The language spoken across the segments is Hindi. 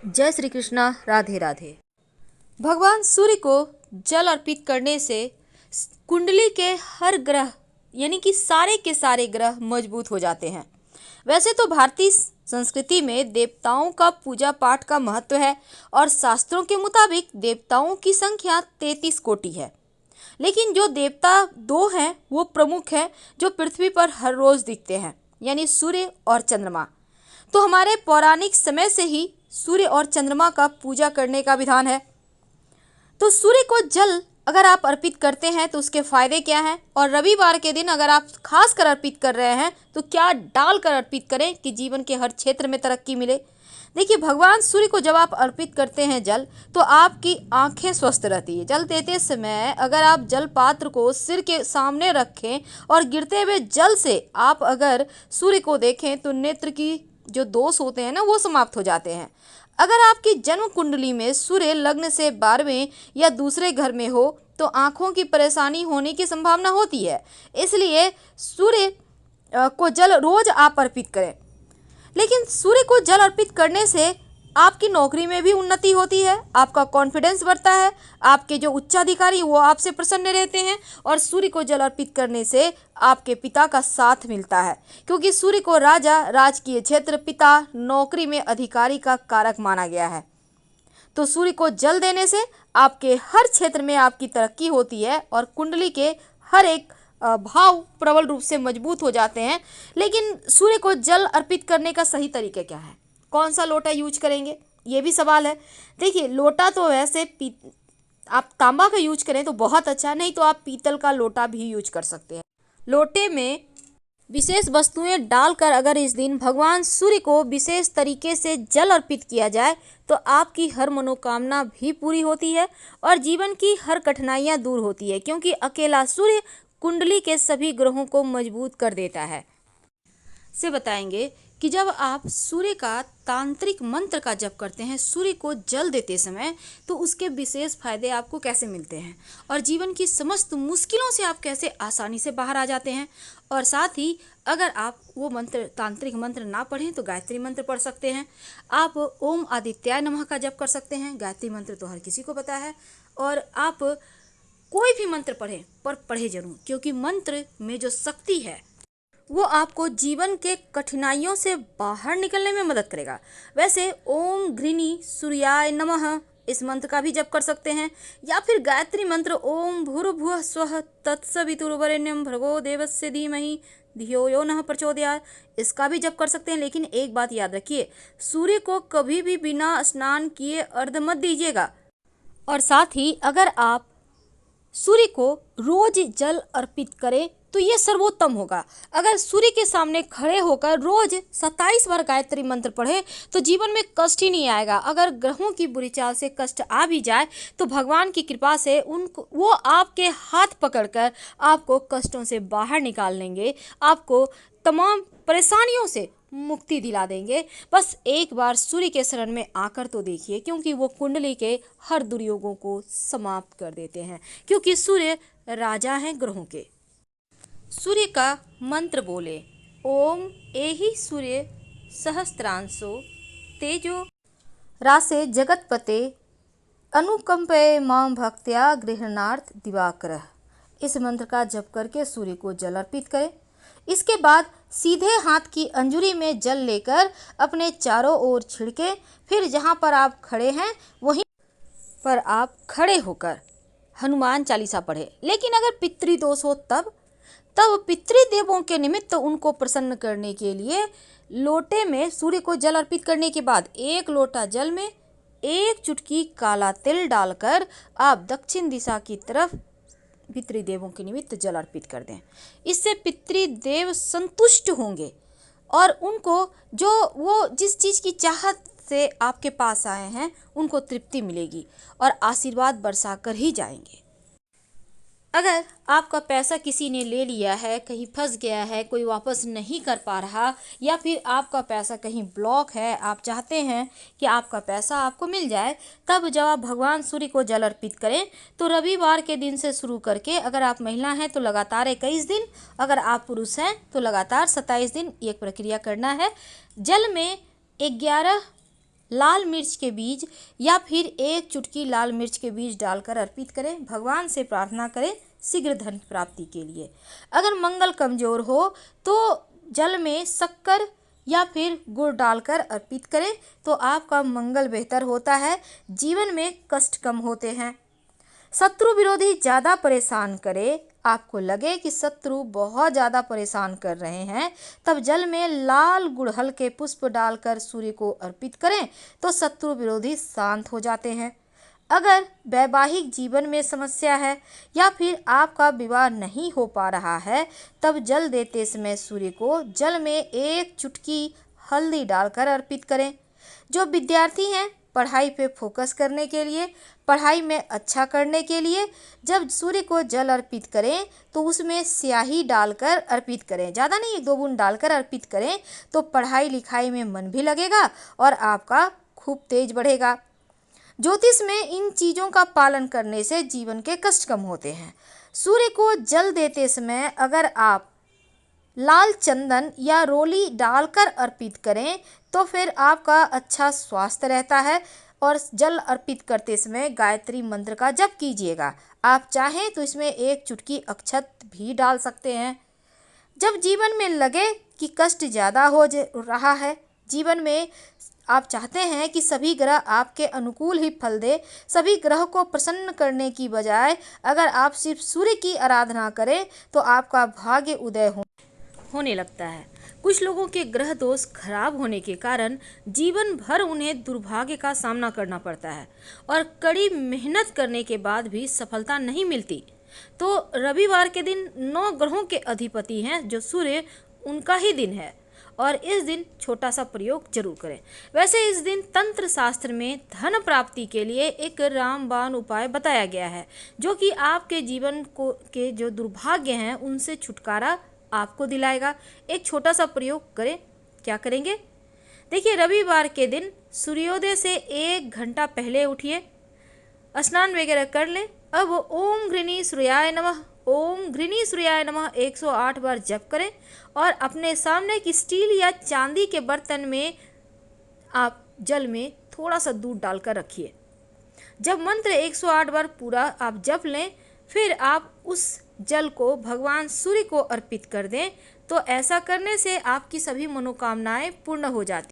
जय श्री कृष्णा। राधे राधे। भगवान सूर्य को जल अर्पित करने से कुंडली के हर ग्रह यानी कि सारे के सारे ग्रह मजबूत हो जाते हैं। वैसे तो भारतीय संस्कृति में देवताओं का पूजा पाठ का महत्व है और शास्त्रों के मुताबिक देवताओं की संख्या 33 कोटि है। लेकिन जो देवता दो हैं वो प्रमुख हैं जो पृथ्वी पर हर रोज दिखते हैं, यानी सूर्य और चंद्रमा। तो हमारे पौराणिक समय से ही सूर्य और चंद्रमा का पूजा करने का विधान है। तो सूर्य को जल अगर आप अर्पित करते हैं तो उसके फायदे क्या हैं, और रविवार के दिन अगर आप खास कर अर्पित कर रहे हैं तो क्या डालकर अर्पित करें कि जीवन के हर क्षेत्र में तरक्की मिले। देखिए, भगवान सूर्य को जब आप अर्पित करते हैं जल तो आपकी आंखें स्वस्थ रहती है। जल देते समय अगर आप जल पात्र को सिर के सामने रखें और गिरते हुए जल से आप अगर सूर्य को देखें तो नेत्र की जो दोष होते हैं ना वो समाप्त हो जाते हैं। अगर आपकी जन्म कुंडली में सूर्य लग्न से 12वें या दूसरे घर में हो तो आंखों की परेशानी होने की संभावना होती है। इसलिए सूर्य को जल रोज आप अर्पित करें। लेकिन सूर्य को जल अर्पित करने से आपकी नौकरी में भी उन्नति होती है, आपका कॉन्फिडेंस बढ़ता है, आपके जो उच्चाधिकारी वो आपसे प्रसन्न रहते हैं, और सूर्य को जल अर्पित करने से आपके पिता का साथ मिलता है, क्योंकि सूर्य को राजा, राजकीय क्षेत्र, पिता, नौकरी में अधिकारी का कारक माना गया है। तो सूर्य को जल देने से आपके हर क्षेत्र में आपकी तरक्की होती है और कुंडली के हर एक भाव प्रबल रूप से मजबूत हो जाते हैं। लेकिन सूर्य को जल अर्पित करने का सही तरीका क्या है, कौन सा लोटा यूज करेंगे, ये भी सवाल है। देखिए, लोटा तो वैसे आप तांबा का यूज करें तो बहुत अच्छा, नहीं तो आप पीतल का लोटा भी यूज कर सकते हैं। लोटे में विशेष वस्तुएं डालकर अगर इस दिन भगवान सूर्य को विशेष तरीके से जल अर्पित किया जाए तो आपकी हर मनोकामना भी पूरी होती है और जीवन की हर कठिनाइयां दूर होती है, क्योंकि अकेला सूर्य कुंडली के सभी ग्रहों को मजबूत कर देता है। से बताएंगे कि जब आप सूर्य का तांत्रिक मंत्र का जप करते हैं सूर्य को जल देते समय, तो उसके विशेष फायदे आपको कैसे मिलते हैं और जीवन की समस्त मुश्किलों से आप कैसे आसानी से बाहर आ जाते हैं। और साथ ही अगर आप वो मंत्र, तांत्रिक मंत्र ना पढ़ें तो गायत्री मंत्र पढ़ सकते हैं। आप ओम आदित्याय नमः का जप कर सकते हैं, गायत्री मंत्र तो हर किसी को पता है। और आप कोई भी मंत्र पढ़ें, पर पढ़े जरूर, क्योंकि मंत्र में जो शक्ति है वो आपको जीवन के कठिनाइयों से बाहर निकलने में मदद करेगा। वैसे ओम घृणी सूर्याय नमः इस मंत्र का भी जप कर सकते हैं, या फिर गायत्री मंत्र ओम भूर्भुवः स्वः तत्सवितुर्वरेण्यं भर्गो देवस्य धीमहि धियो यो नः प्रचोदयात् इसका भी जप कर सकते हैं। लेकिन एक बात याद रखिए, सूर्य को कभी भी बिना स्नान किए अर्घ्य मत दीजिएगा। और साथ ही अगर आप सूर्य को रोज जल अर्पित करें तो ये सर्वोत्तम होगा। अगर सूर्य के सामने खड़े होकर रोज 27 बार गायत्री मंत्र पढ़े तो जीवन में कष्ट ही नहीं आएगा। अगर ग्रहों की बुरी चाल से कष्ट आ भी जाए तो भगवान की कृपा से उनको वो आपके हाथ पकड़कर आपको कष्टों से बाहर निकाल लेंगे, आपको तमाम परेशानियों से मुक्ति दिला देंगे। बस एक बार सूर्य के शरण में आकर तो देखिए, क्योंकि वो कुंडली के हर दुर्योगों को समाप्त कर देते हैं, क्योंकि सूर्य राजा हैं ग्रहों के। सूर्य का मंत्र बोले, ओम एहि सूर्य सहस्त्रांशो तेजो रासे जगतपते अनुकंपे मां भक्त्या गृहणार्थ दिवाकर। इस मंत्र का जप करके सूर्य को जल अर्पित करें। इसके बाद सीधे हाथ की अंजुरी में जल लेकर अपने चारों ओर छिड़के, फिर जहां पर आप खड़े हैं वहीं पर आप खड़े होकर हनुमान चालीसा पढ़े। लेकिन अगर पितृदोष हो तब पितृदेवों के निमित्त उनको प्रसन्न करने के लिए लोटे में सूर्य को जल अर्पित करने के बाद 1 लोटा जल में 1 चुटकी काला तिल डालकर आप दक्षिण दिशा की तरफ पितृदेवों के निमित्त जल अर्पित कर दें। इससे पितृदेव संतुष्ट होंगे और उनको जो वो जिस चीज़ की चाहत से आपके पास आए हैं उनको तृप्ति मिलेगी और आशीर्वाद बरसा कर ही जाएंगे। अगर आपका पैसा किसी ने ले लिया है, कहीं फंस गया है, कोई वापस नहीं कर पा रहा, या फिर आपका पैसा कहीं ब्लॉक है, आप चाहते हैं कि आपका पैसा आपको मिल जाए, तब जब आप भगवान सूर्य को जल अर्पित करें तो रविवार के दिन से शुरू करके, अगर आप महिला हैं तो लगातार 21 दिन, अगर आप पुरुष हैं तो लगातार 27 दिन ये प्रक्रिया करना है। जल में 11 लाल मिर्च के बीज या फिर 1 चुटकी लाल मिर्च के बीज डालकर अर्पित करें। भगवान से प्रार्थना करें शीघ्र धन प्राप्ति के लिए। अगर मंगल कमजोर हो तो जल में शक्कर या फिर गुड़ डालकर अर्पित करें तो आपका मंगल बेहतर होता है, जीवन में कष्ट कम होते हैं। शत्रु विरोधी ज़्यादा परेशान करे, आपको लगे कि शत्रु बहुत ज़्यादा परेशान कर रहे हैं, तब जल में लाल गुड़हल के पुष्प डालकर सूर्य को अर्पित करें तो शत्रु विरोधी शांत हो जाते हैं। अगर वैवाहिक जीवन में समस्या है या फिर आपका विवाह नहीं हो पा रहा है, तब जल देते समय सूर्य को जल में 1 चुटकी हल्दी डालकर अर्पित करें। जो विद्यार्थी हैं, पढ़ाई पे फोकस करने के लिए, पढ़ाई में अच्छा करने के लिए जब सूर्य को जल अर्पित करें तो उसमें स्याही डालकर अर्पित करें। ज़्यादा नहीं, 1-2 बूंद डालकर अर्पित करें तो पढ़ाई लिखाई में मन भी लगेगा और आपका खूब तेज बढ़ेगा। ज्योतिष में इन चीज़ों का पालन करने से जीवन के कष्ट कम होते हैं। सूर्य को जल देते समय अगर आप लाल चंदन या रोली डालकर अर्पित करें तो फिर आपका अच्छा स्वास्थ्य रहता है। और जल अर्पित करते समय गायत्री मंत्र का जप कीजिएगा। आप चाहें तो इसमें 1 चुटकी अक्षत भी डाल सकते हैं। जब जीवन में लगे कि कष्ट ज़्यादा हो रहा है, जीवन में आप चाहते हैं कि सभी ग्रह आपके अनुकूल ही फल दे, सभी ग्रह को प्रसन्न करने की बजाय अगर आप सिर्फ सूर्य की आराधना करें तो आपका भाग्य उदय होने लगता है। कुछ लोगों के ग्रह दोष खराब होने के कारण जीवन भर उन्हें दुर्भाग्य का सामना करना पड़ता है और कड़ी मेहनत करने के बाद भी सफलता नहीं मिलती। तो रविवार के दिन 9 ग्रहों के अधिपति हैं जो सूर्य, उनका ही दिन है और इस दिन छोटा सा प्रयोग जरूर करें। वैसे इस दिन तंत्र शास्त्र में धन प्राप्ति के लिए एक रामबाण उपाय बताया गया है जो कि आपके जीवन को के जो दुर्भाग्य हैं उनसे छुटकारा आपको दिलाएगा। एक छोटा सा प्रयोग करें। क्या करेंगे? देखिए, रविवार के दिन सूर्योदय से 1 घंटा पहले उठिए, स्नान वगैरह कर लें। अब ओम घृणी सूर्याय नमः, ओम घृणी सूर्याय नमः 108 बार जप करें और अपने सामने की स्टील या चांदी के बर्तन में आप जल में थोड़ा सा दूध डालकर रखिए। जब मंत्र 108 बार पूरा आप जप लें, फिर आप उस जल को भगवान सूर्य को अर्पित कर दें तो ऐसा करने से आपकी सभी मनोकामनाएं पूर्ण हो जाती।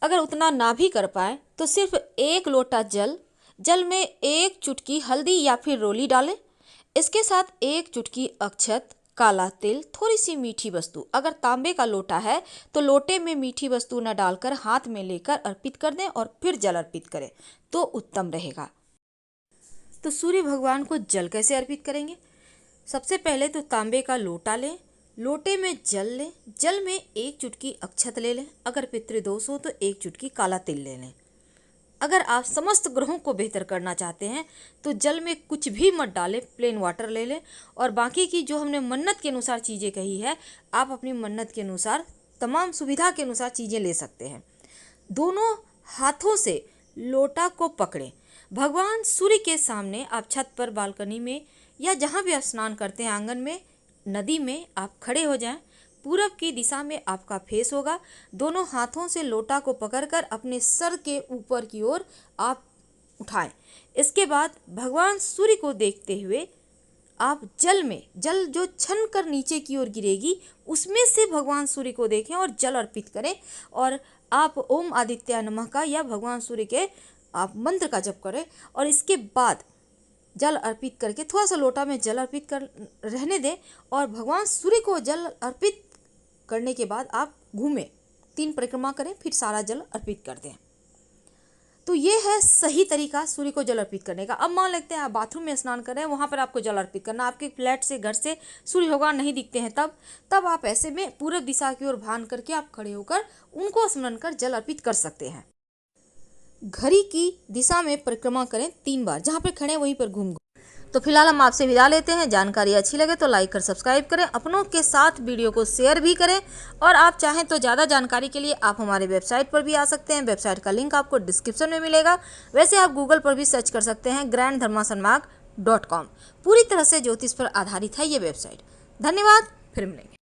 अगर उतना ना भी कर पाए तो सिर्फ 1 लोटा जल में 1 चुटकी हल्दी या फिर रोली डालें। इसके साथ 1 चुटकी अक्षत, काला तिल, थोड़ी सी मीठी वस्तु। अगर तांबे का लोटा है तो लोटे में मीठी वस्तु न डालकर हाथ में लेकर अर्पित कर दें और फिर जल अर्पित करें तो उत्तम रहेगा। तो सूर्य भगवान को जल कैसे अर्पित करेंगे? सबसे पहले तो तांबे का लोटा लें, लोटे में जल लें, जल में 1 चुटकी अक्षत ले लें। अगर पितृदोष हो तो 1 चुटकी काला तिल ले लें। अगर आप समस्त ग्रहों को बेहतर करना चाहते हैं तो जल में कुछ भी मत डालें, प्लेन वाटर ले लें। और बाकी की जो हमने मन्नत के अनुसार चीज़ें कही है, आप अपनी मन्नत के अनुसार तमाम सुविधा के अनुसार चीज़ें ले सकते हैं। दोनों हाथों से लोटा को पकड़ें, भगवान सूर्य के सामने आप छत पर, बालकनी में या जहाँ भी आप स्नान करते हैं, आंगन में, नदी में आप खड़े हो जाएं। पूरब की दिशा में आपका फेस होगा। दोनों हाथों से लोटा को पकड़कर अपने सर के ऊपर की ओर आप उठाएं। इसके बाद भगवान सूर्य को देखते हुए आप जल जो छन कर नीचे की ओर गिरेगी उसमें से भगवान सूर्य को देखें और जल अर्पित करें। और आप ओम आदित्य नमः का या भगवान सूर्य के आप मंत्र का जप करें और इसके बाद जल अर्पित करके थोड़ा सा लोटा में जल अर्पित कर रहने दें और भगवान सूर्य को जल अर्पित करने के बाद आप घूमें, 3 परिक्रमा करें, फिर सारा जल अर्पित कर दें। तो ये है सही तरीका सूर्य को जल अर्पित करने का। अब मान लेते हैं आप बाथरूम में स्नान कर रहे हैं, वहाँ पर आपको जल अर्पित करना, आपके फ्लैट से, घर से सूर्य भगवान नहीं दिखते हैं, तब आप ऐसे में पूरब दिशा की ओर ध्यान करके आप खड़े होकर उनको स्मरण कर जल अर्पित कर सकते हैं। घड़ी की दिशा में परिक्रमा करें 3 बार, जहाँ पर खड़े वहीं पर घूम। तो फिलहाल हम आपसे विदा लेते हैं। जानकारी अच्छी लगे तो लाइक कर सब्सक्राइब करें, अपनों के साथ वीडियो को शेयर भी करें। और आप चाहें तो ज़्यादा जानकारी के लिए आप हमारे वेबसाइट पर भी आ सकते हैं। वेबसाइट का लिंक आपको डिस्क्रिप्शन में मिलेगा। वैसे आप गूगल पर भी सर्च कर सकते हैं, granddharmasonmarg.com। पूरी तरह से ज्योतिष पर आधारित है ये वेबसाइट। धन्यवाद, फिर मिलेंगे।